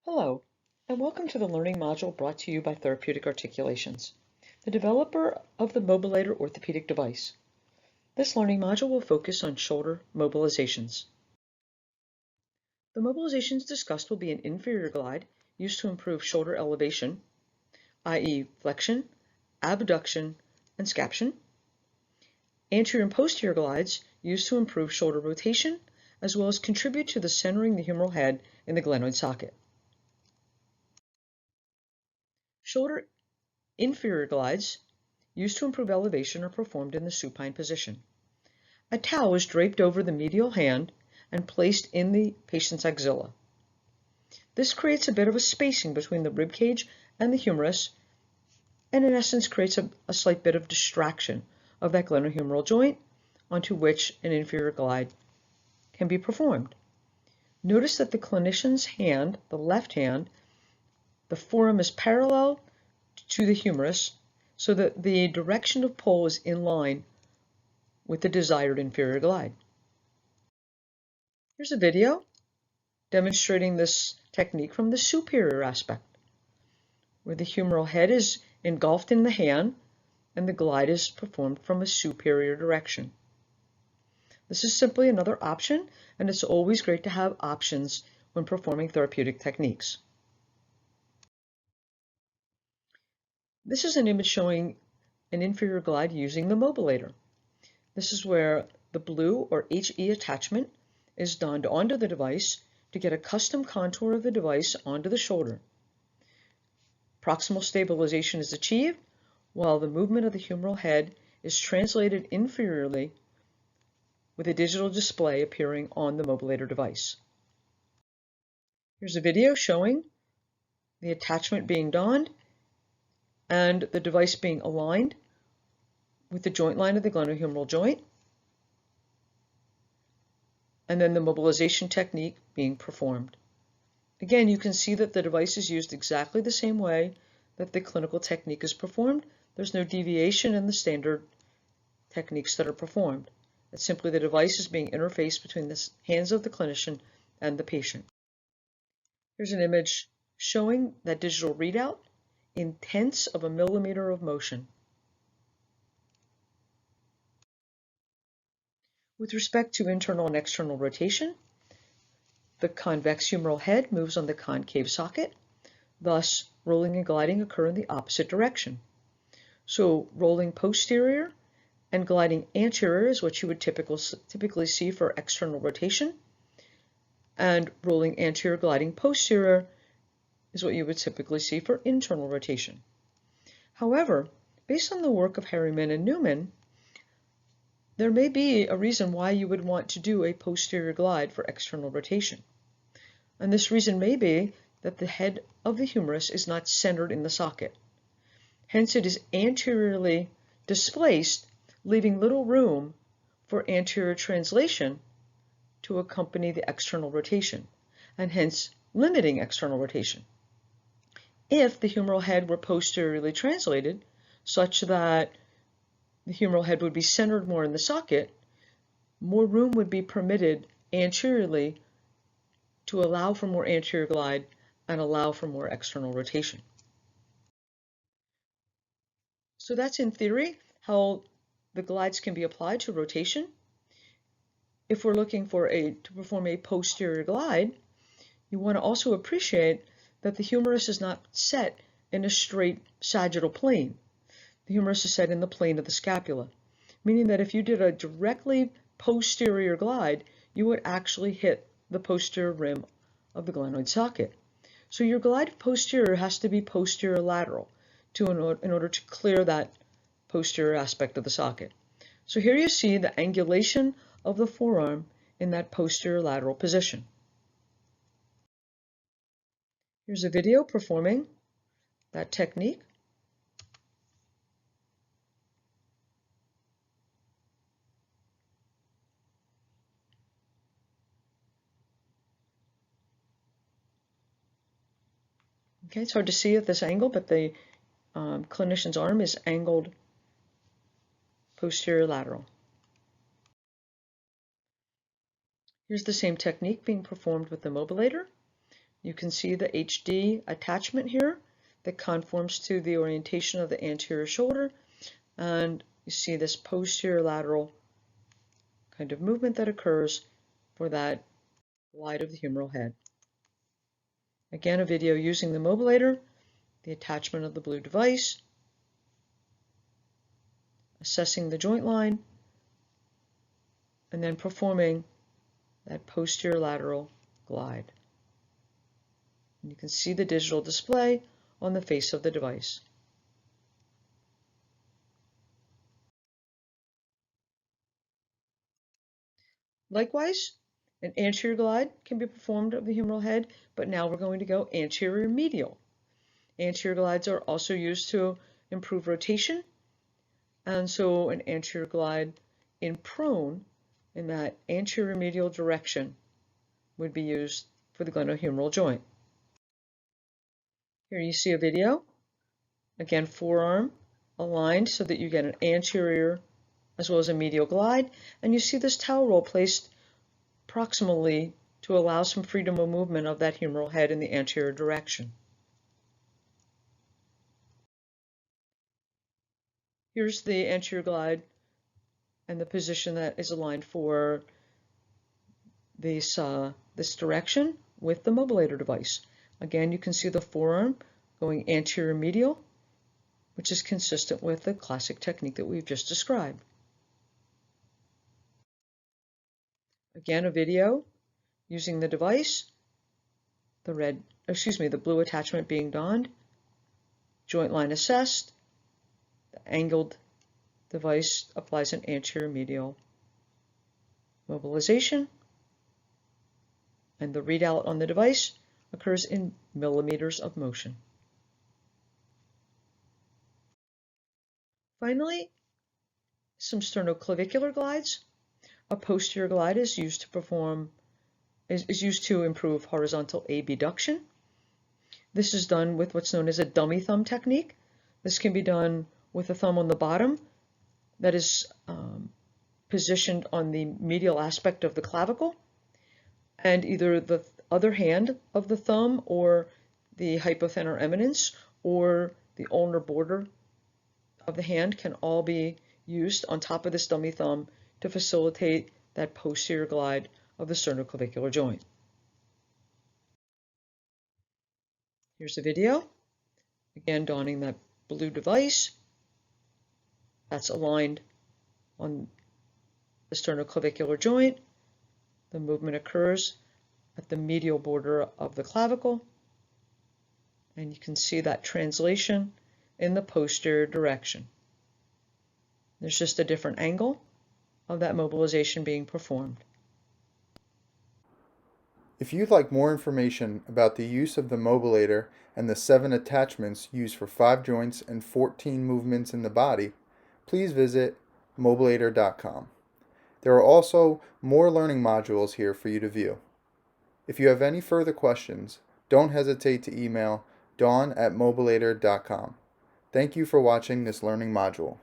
Hello, and welcome to the learning module brought to you by Therapeutic Articulations, the developer of the Mobilator orthopedic device. This learning module will focus on shoulder mobilizations. The mobilizations discussed will be an inferior glide used to improve shoulder elevation, i.e. flexion, abduction, and scaption. Anterior and posterior glides used to improve shoulder rotation, as well as contribute to the centering the humeral head in the glenoid socket. Shoulder inferior glides, used to improve elevation, are performed in the supine position. A towel is draped over the medial hand and placed in the patient's axilla. This creates a bit of a spacing between the rib cage and the humerus, and in essence creates a slight bit of distraction of that glenohumeral joint onto which an inferior glide can be performed. Notice that the clinician's hand, the left hand, the forearm is parallel to the humerus so that the direction of pull is in line with the desired inferior glide. Here's a video demonstrating this technique from the superior aspect, where the humeral head is engulfed in the hand and the glide is performed from a superior direction. This is simply another option, and it's always great to have options when performing therapeutic techniques. This is an image showing an inferior glide using the Mobilator. This is where the blue or HE attachment is donned onto the device to get a custom contour of the device onto the shoulder. Proximal stabilization is achieved while the movement of the humeral head is translated inferiorly with a digital display appearing on the Mobilator device. Here's a video showing the attachment being donned and the device being aligned with the joint line of the glenohumeral joint, and then the mobilization technique being performed. Again, you can see that the device is used exactly the same way that the clinical technique is performed. There's no deviation in the standard techniques that are performed. It's simply the device is being interfaced between the hands of the clinician and the patient. Here's an image showing that digital readout in tenths of a millimeter of motion. With respect to internal and external rotation, the convex humeral head moves on the concave socket, thus rolling and gliding occur in the opposite direction. So rolling posterior and gliding anterior is what you would typically see for external rotation, and rolling anterior gliding posterior is what you would typically see for internal rotation. However, based on the work of Harriman and Newman, there may be a reason why you would want to do a posterior glide for external rotation. And this reason may be that the head of the humerus is not centered in the socket. Hence, it is anteriorly displaced, leaving little room for anterior translation to accompany the external rotation, and hence limiting external rotation. If the humeral head were posteriorly translated, such that the humeral head would be centered more in the socket, more room would be permitted anteriorly to allow for more anterior glide and allow for more external rotation. So that's in theory how the glides can be applied to rotation. If we're looking for to perform a posterior glide, you want to also appreciate that the humerus is not set in a straight sagittal plane. The humerus is set in the plane of the scapula, meaning that if you did a directly posterior glide, you would actually hit the posterior rim of the glenoid socket. So your glide posterior has to be posterior lateral in order to clear that posterior aspect of the socket. So here you see the angulation of the forearm in that posterior lateral position. Here's a video performing that technique. Okay, it's hard to see at this angle, but the clinician's arm is angled posterior lateral. Here's the same technique being performed with the Mobilator You can see the HD attachment here that conforms to the orientation of the anterior shoulder, and you see this posterior lateral kind of movement that occurs for that glide of the humeral head. Again, a video using the Mobilator, the attachment of the blue device, assessing the joint line, and then performing that posterior lateral glide. And you can see the digital display on the face of the device. Likewise, an anterior glide can be performed of the humeral head, but now we're going to go anterior medial. Anterior glides are also used to improve rotation, and so an anterior glide in prone, in that anterior medial direction, would be used for the glenohumeral joint. Here you see a video. Again, forearm aligned so that you get an anterior as well as a medial glide, and you see this towel roll placed proximally to allow some freedom of movement of that humeral head in the anterior direction. Here's the anterior glide and the position that is aligned for this direction with the Mobilator device. Again, you can see the forearm going anterior medial, which is consistent with the classic technique that we've just described. Again, a video using the device, the blue attachment being donned, joint line assessed, the angled device applies an anterior medial mobilization, and the readout on the device occurs in millimeters of motion. Finally, some sternoclavicular glides. A posterior glide is used to improve horizontal abduction. This is done with what's known as a dummy thumb technique. This can be done with a thumb on the bottom that is positioned on the medial aspect of the clavicle, and either the other hand of the thumb or the hypothenar eminence or the ulnar border of the hand can all be used on top of this dummy thumb to facilitate that posterior glide of the sternoclavicular joint. Here's the video. Again, donning that blue device that's aligned on the sternoclavicular joint. The movement occurs at the medial border of the clavicle, and you can see that translation in the posterior direction. There's just a different angle of that mobilization being performed. If you'd like more information about the use of the Mobilator and the 7 attachments used for 5 joints and 14 movements in the body, please visit Mobilator.com. There are also more learning modules here for you to view. If you have any further questions, don't hesitate to email dawn@mobilator.com. Thank you for watching this learning module.